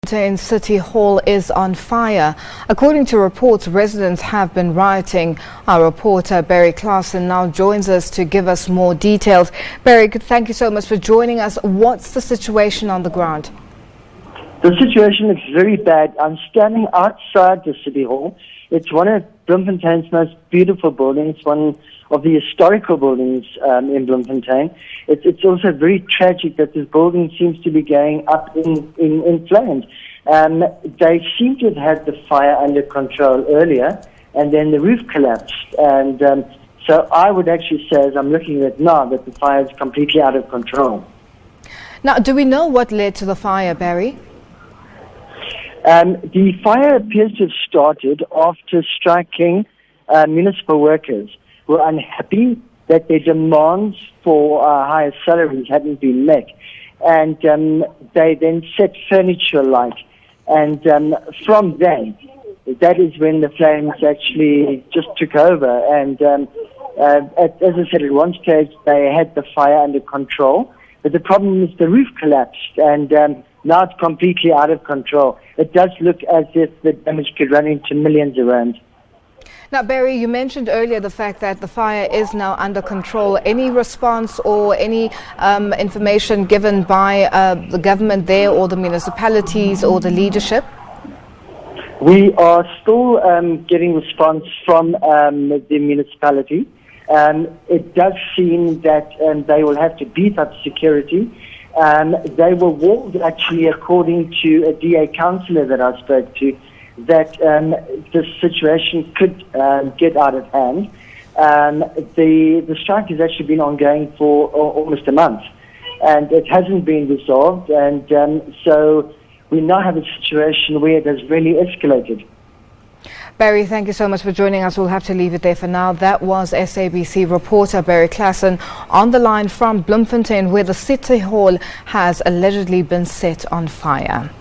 Bloemfontein City Hall is on fire. According to reports, residents have been rioting. Our reporter Barry Claassen now joins us to give us more details. Barry, thank you so much for joining us. What's the situation on the ground? The situation is very bad. I'm standing outside the City Hall. It's one of Bloemfontein's most beautiful buildings, one of the historical buildings in Bloemfontein. It's also very tragic that this building seems to be going up in flames. They seem to have had the fire under control earlier, and then the roof collapsed. And so I would actually say, as I'm looking at it now, that the fire is completely out of control. Now, do we know what led to the fire, Barry? The fire appears to have started after striking municipal workers who were unhappy that their demands for higher salaries hadn't been met. And they then set furniture alight. And from that is when the flames actually just took over. And as I said, at one stage they had the fire under control. But the problem is the roof collapsed, and now it's completely out of control. It does look as if the damage could run into millions of rands. Now, Barry, you mentioned earlier the fact that the fire is now under control. Any response or any information given by the government there, or the municipalities, or the leadership? We are still getting response from the municipality. It does seem that they will have to beef up security. They were warned, actually, according to a DA councillor that I spoke to, that the situation could get out of hand. The strike has actually been ongoing for almost a month, and it hasn't been resolved. And so we now have a situation where it has really escalated. Barry, thank you so much for joining us. We'll have to leave it there for now. That was SABC reporter Barry Claassen on the line from Bloemfontein, where the City Hall has allegedly been set on fire.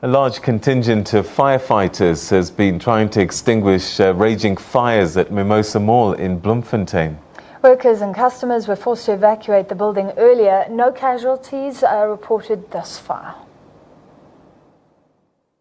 A large contingent of firefighters has been trying to extinguish raging fires at Mimosa Mall in Bloemfontein. Workers and customers were forced to evacuate the building earlier. No casualties are reported thus far.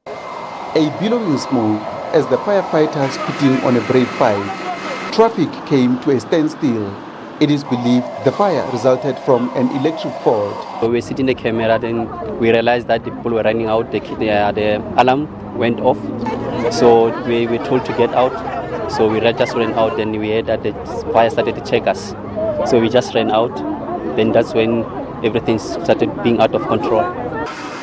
A billowing smoke as the firefighters putting on a brave fight. Traffic came to a standstill. It is believed the fire resulted from an electric fault. We were sitting in the camera, then we realized that the people were running out. The alarm went off, so we were told to get out. So we just ran out, then we heard that the fire started to check us. So we just ran out. Then that's when everything started being out of control.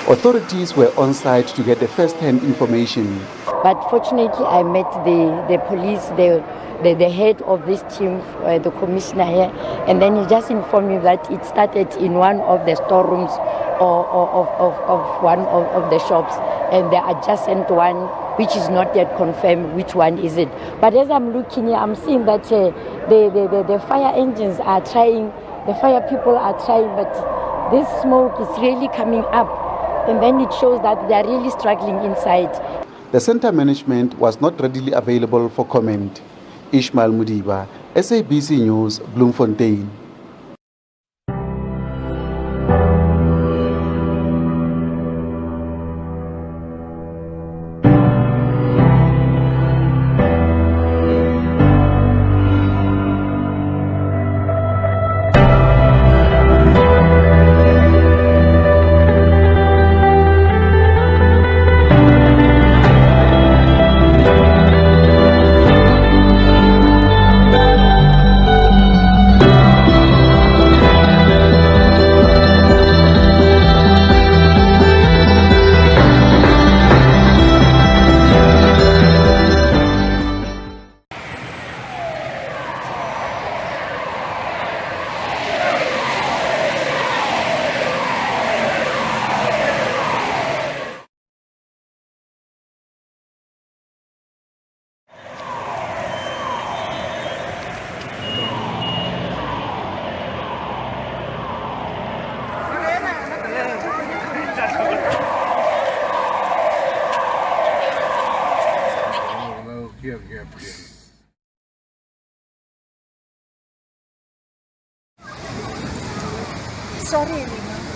Authorities were on site to get the first-hand information. But fortunately, I met the police, the head of this team, the commissioner here, and then he just informed me that it started in one of the storerooms of one of the shops, and the adjacent one, which is not yet confirmed which one is it. But as I'm looking here, I'm seeing that the fire engines are trying, the fire people are trying, but this smoke is really coming up, and then it shows that they are really struggling inside. The center management was not readily available for comment. Ishmael Mudiba, SABC News, Bloemfontein. Sorry,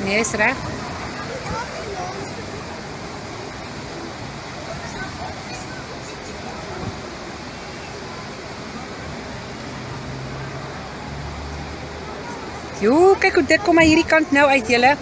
nee, is reg. Jo, kyk hoe dit kom maar hierdie kant nou uit julle.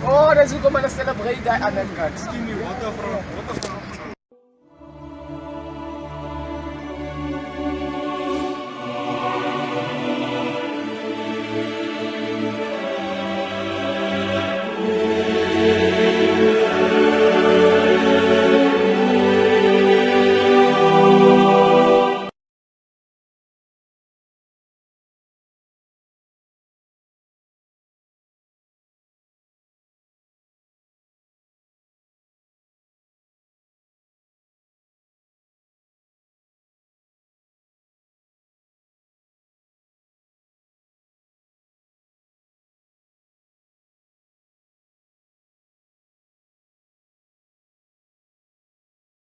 Oh, dat is ook om een celebrate aan de kant.